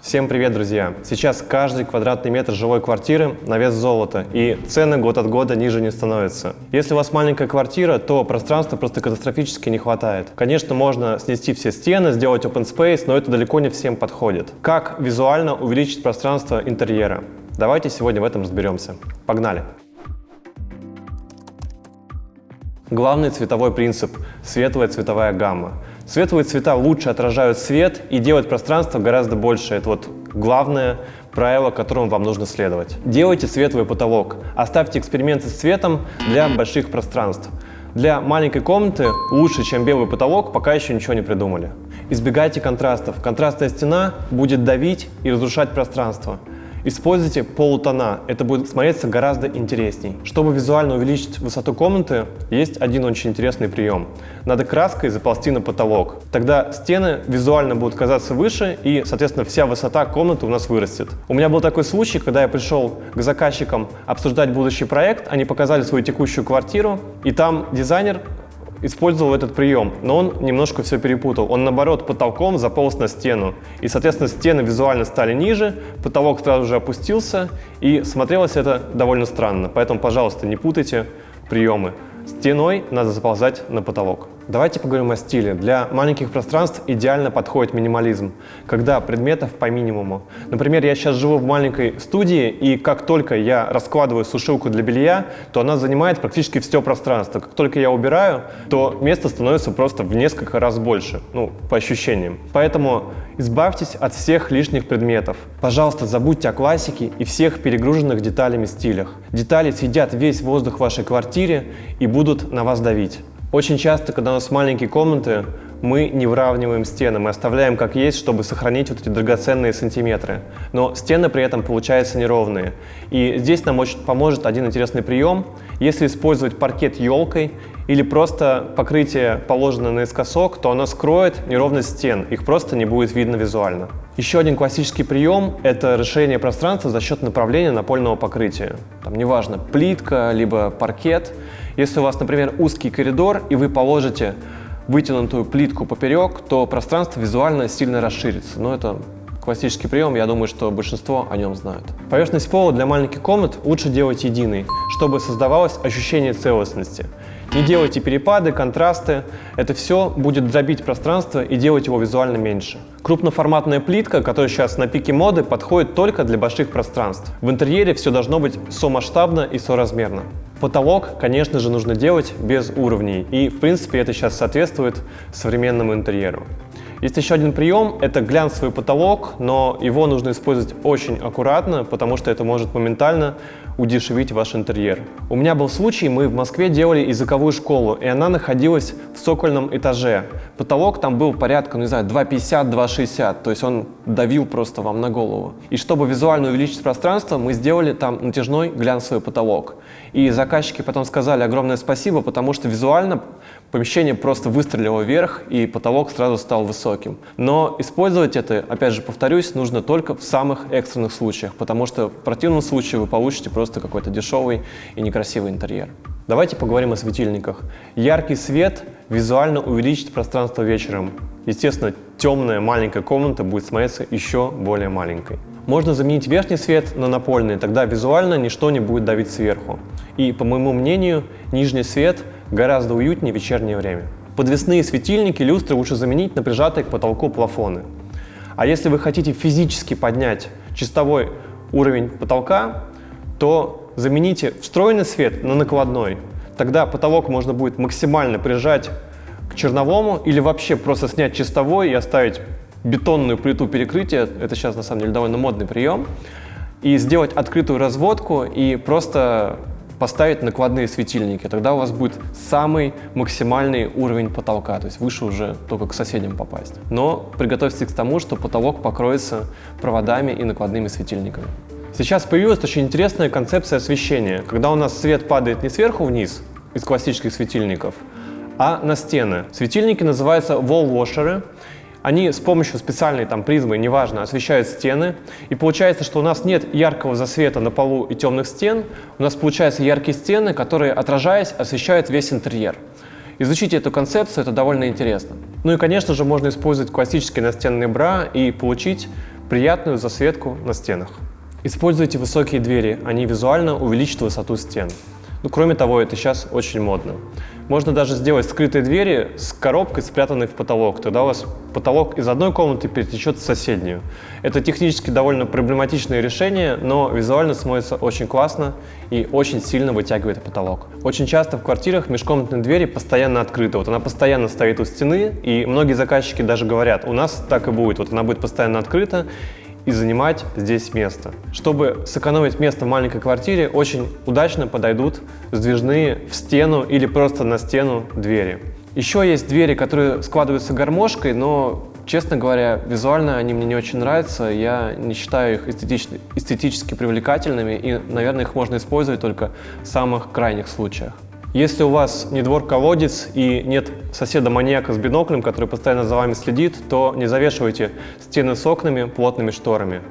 Всем привет, друзья! Сейчас каждый квадратный метр жилой квартиры на вес золота, и цены год от года ниже не становятся. Если у вас маленькая квартира, то пространства просто катастрофически не хватает. Конечно, можно снести все стены, сделать open space, но это далеко не всем подходит. Как визуально увеличить пространство интерьера? Давайте сегодня в этом разберемся. Погнали! Главный цветовой принцип – светлая цветовая гамма. Светлые цвета лучше отражают свет и делают пространство гораздо больше. Это вот главное правило, которому вам нужно следовать. Делайте светлый потолок. Оставьте эксперименты с цветом для больших пространств. Для маленькой комнаты лучше, чем белый потолок, пока еще ничего не придумали. Избегайте контрастов. Контрастная стена будет давить и разрушать пространство. Используйте полутона, это будет смотреться гораздо интересней. Чтобы визуально увеличить высоту комнаты, есть один очень интересный прием. Надо краской заползти на потолок. Тогда стены визуально будут казаться выше, и, соответственно, вся высота комнаты у нас вырастет. У меня был такой случай, когда я пришел к заказчикам обсуждать будущий проект, они показали свою текущую квартиру, и там дизайнер использовал этот прием, но он немножко все перепутал. Он, наоборот, потолком заполз на стену. И, соответственно, стены визуально стали ниже, потолок сразу же опустился, и смотрелось это довольно странно. Поэтому, пожалуйста, не путайте приемы. Стеной надо заползать на потолок. Давайте поговорим о стиле. Для маленьких пространств идеально подходит минимализм, когда предметов по минимуму. Например, я сейчас живу в маленькой студии, и как только я раскладываю сушилку для белья, то она занимает практически все пространство. Как только я убираю, то места становится просто в несколько раз больше, по ощущениям. Поэтому избавьтесь от всех лишних предметов. Пожалуйста, забудьте о классике и всех перегруженных деталями стилях. Детали съедят весь воздух в вашей квартире и будут на вас давить. Очень часто, когда у нас маленькие комнаты, мы не выравниваем стены, мы оставляем как есть, чтобы сохранить вот эти драгоценные сантиметры. Но стены при этом получаются неровные. И здесь нам очень поможет один интересный прием. Если использовать паркет елкой или просто покрытие положено наискосок, то оно скроет неровность стен, их просто не будет видно визуально. Еще один классический прием – это расширение пространства за счет направления напольного покрытия. Там неважно, плитка, либо паркет. Если у вас, например, узкий коридор, и вы положите вытянутую плитку поперек, то пространство визуально сильно расширится. Но это классический прием, я думаю, что большинство о нем знают. Поверхность пола для маленьких комнат лучше делать единой, чтобы создавалось ощущение целостности. Не делайте перепады, контрасты. Это все будет дробить пространство и делать его визуально меньше. Крупноформатная плитка, которая сейчас на пике моды, подходит только для больших пространств. В интерьере все должно быть сомасштабно и соразмерно. Потолок, конечно же, нужно делать без уровней. И, в принципе, это сейчас соответствует современному интерьеру. Есть еще один прием – это глянцевый потолок, но его нужно использовать очень аккуратно, потому что это может моментально удешевить ваш интерьер. У меня был случай, мы в Москве делали языковую школу, и она находилась в цокольном этаже. Потолок там был порядка, 2,50-2,60, то есть он давил просто вам на голову. И чтобы визуально увеличить пространство, мы сделали там натяжной глянцевый потолок. И заказчики потом сказали огромное спасибо, потому что визуально помещение просто выстрелило вверх, и потолок сразу стал высоким. Но использовать это, опять же повторюсь, нужно только в самых экстренных случаях, потому что в противном случае вы получите просто какой-то дешевый и некрасивый интерьер. Давайте поговорим о светильниках. Яркий свет визуально увеличит пространство вечером. Естественно, темная маленькая комната будет смотреться еще более маленькой. Можно заменить верхний свет на напольный, тогда визуально ничто не будет давить сверху. И, по моему мнению, нижний свет гораздо уютнее в вечернее время. Подвесные светильники, люстры лучше заменить на прижатые к потолку плафоны. А если вы хотите физически поднять чистовой уровень потолка, то замените встроенный свет на накладной. Тогда потолок можно будет максимально прижать к черновому или вообще просто снять чистовой и оставить бетонную плиту перекрытия. Это сейчас на самом деле довольно модный прием. И сделать открытую разводку и просто поставить накладные светильники. Тогда у вас будет самый максимальный уровень потолка, то есть выше уже только к соседям попасть. Но приготовьтесь к тому, что потолок покроется проводами и накладными светильниками. Сейчас появилась очень интересная концепция освещения, когда у нас свет падает не сверху вниз из классических светильников, а на стены. Светильники называются wall-washer'ы. Они с помощью специальной призмы, неважно, освещают стены. И получается, что у нас нет яркого засвета на полу и темных стен. У нас получаются яркие стены, которые, отражаясь, освещают весь интерьер. Изучите эту концепцию, это довольно интересно. Ну и, конечно же, можно использовать классические настенные бра и получить приятную засветку на стенах. Используйте высокие двери, они визуально увеличат высоту стен. Кроме того, это сейчас очень модно. Можно даже сделать скрытые двери с коробкой, спрятанной в потолок. Тогда у вас потолок из одной комнаты перетечет в соседнюю. Это технически довольно проблематичное решение, но визуально смотрится очень классно и очень сильно вытягивает потолок. Очень часто в квартирах межкомнатные двери постоянно открыты. Она постоянно стоит у стены, и многие заказчики даже говорят, у нас так и будет. Она будет постоянно открыта и занимать здесь место. Чтобы сэкономить место в маленькой квартире, очень удачно подойдут сдвижные в стену или просто на стену двери. Еще есть двери, которые складываются гармошкой, но, честно говоря, визуально они мне не очень нравятся. Я не считаю их эстетически привлекательными, и, наверное, их можно использовать только в самых крайних случаях. Если у вас не двор-колодец и нет соседа-маньяка с биноклем, который постоянно за вами следит, то не завешивайте стены с окнами плотными шторами.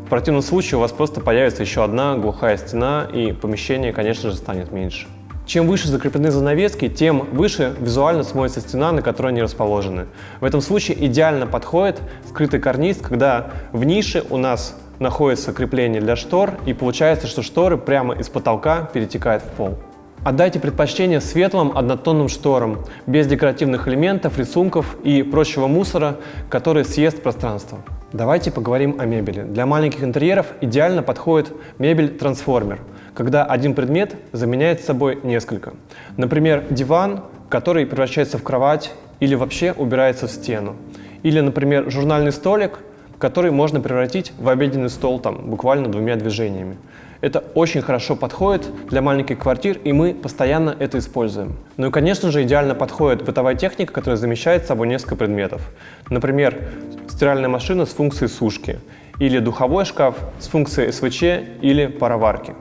В противном случае у вас просто появится еще одна глухая стена, и помещение, конечно же, станет меньше. Чем выше закреплены занавески, тем выше визуально смотрится стена, на которой они расположены. В этом случае идеально подходит скрытый карниз, когда в нише у нас находится крепление для штор, и получается, что шторы прямо из потолка перетекают в пол. Отдайте предпочтение светлым однотонным шторам, без декоративных элементов, рисунков и прочего мусора, который съест пространство. Давайте поговорим о мебели. Для маленьких интерьеров идеально подходит мебель-трансформер, когда один предмет заменяет собой несколько. Например, диван, который превращается в кровать или вообще убирается в стену. Или, например, журнальный столик, который можно превратить в обеденный стол буквально двумя движениями. Это очень хорошо подходит для маленьких квартир, и мы постоянно это используем. Ну и, конечно же, идеально подходит бытовая техника, которая замещает собой несколько предметов. Например, стиральная машина с функцией сушки, или духовой шкаф с функцией СВЧ или пароварки.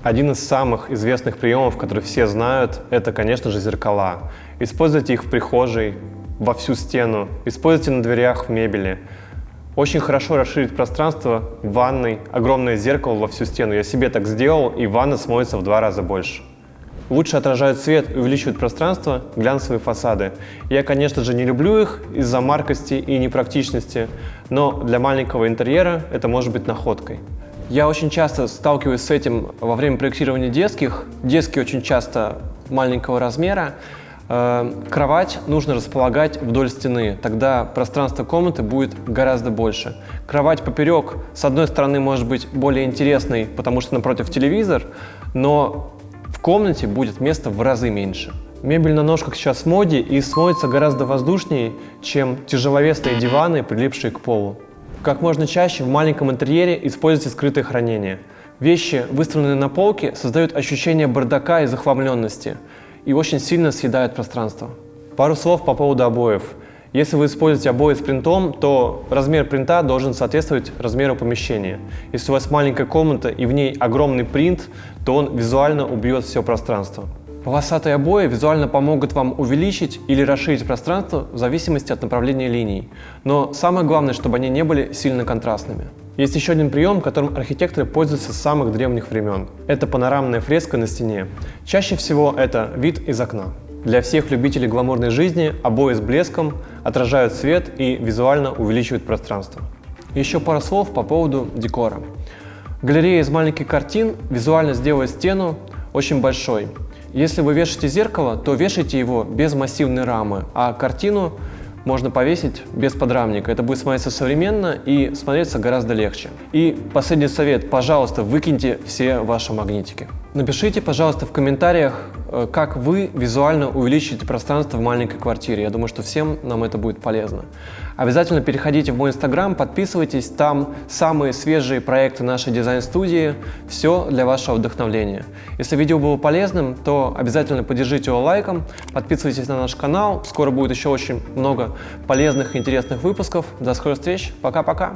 Один из самых известных приемов, который все знают, это, конечно же, зеркала. Используйте их в прихожей, во всю стену, используйте на дверях, в мебели. Очень хорошо расширить пространство в ванной, огромное зеркало во всю стену. Я себе так сделал, и ванна смотрится в 2 раза больше. Лучше отражают свет и увеличивают пространство глянцевые фасады. Я, конечно же, не люблю их из-за маркости и непрактичности, но для маленького интерьера это может быть находкой. Я очень часто сталкиваюсь с этим во время проектирования детских. Дески очень часто маленького размера. Кровать нужно располагать вдоль стены, тогда пространство комнаты будет гораздо больше. Кровать поперек, с одной стороны, может быть более интересной, потому что напротив телевизор, но в комнате будет места в разы меньше. Мебель на ножках сейчас в моде и смотрится гораздо воздушнее, чем тяжеловесные диваны, прилипшие к полу. Как можно чаще в маленьком интерьере используйте скрытое хранение. Вещи, выставленные на полке, создают ощущение бардака и захламленности и очень сильно съедают пространство. Пару слов по поводу обоев. Если вы используете обои с принтом, то размер принта должен соответствовать размеру помещения. Если у вас маленькая комната и в ней огромный принт, то он визуально убьет все пространство. Полосатые обои визуально помогут вам увеличить или расширить пространство в зависимости от направления линий. Но самое главное, чтобы они не были сильно контрастными. Есть еще один прием, которым архитекторы пользуются с самых древних времен. Это панорамная фреска на стене. Чаще всего это вид из окна. Для всех любителей гламурной жизни обои с блеском отражают свет и визуально увеличивают пространство. Еще пару слов по поводу декора. Галерея из маленьких картин визуально сделает стену очень большой. Если вы вешаете зеркало, то вешайте его без массивной рамы, а картину можно повесить без подрамника. Это будет смотреться современно и смотреться гораздо легче. И последний совет. Пожалуйста, выкиньте все ваши магнитики. Напишите, пожалуйста, в комментариях, как вы визуально увеличите пространство в маленькой квартире. Я думаю, что всем нам это будет полезно. Обязательно переходите в мой инстаграм, подписывайтесь. Там самые свежие проекты нашей дизайн-студии. Все для вашего вдохновления. Если видео было полезным, то обязательно поддержите его лайком. Подписывайтесь на наш канал. Скоро будет еще очень много полезных и интересных выпусков. До скорых встреч. Пока-пока.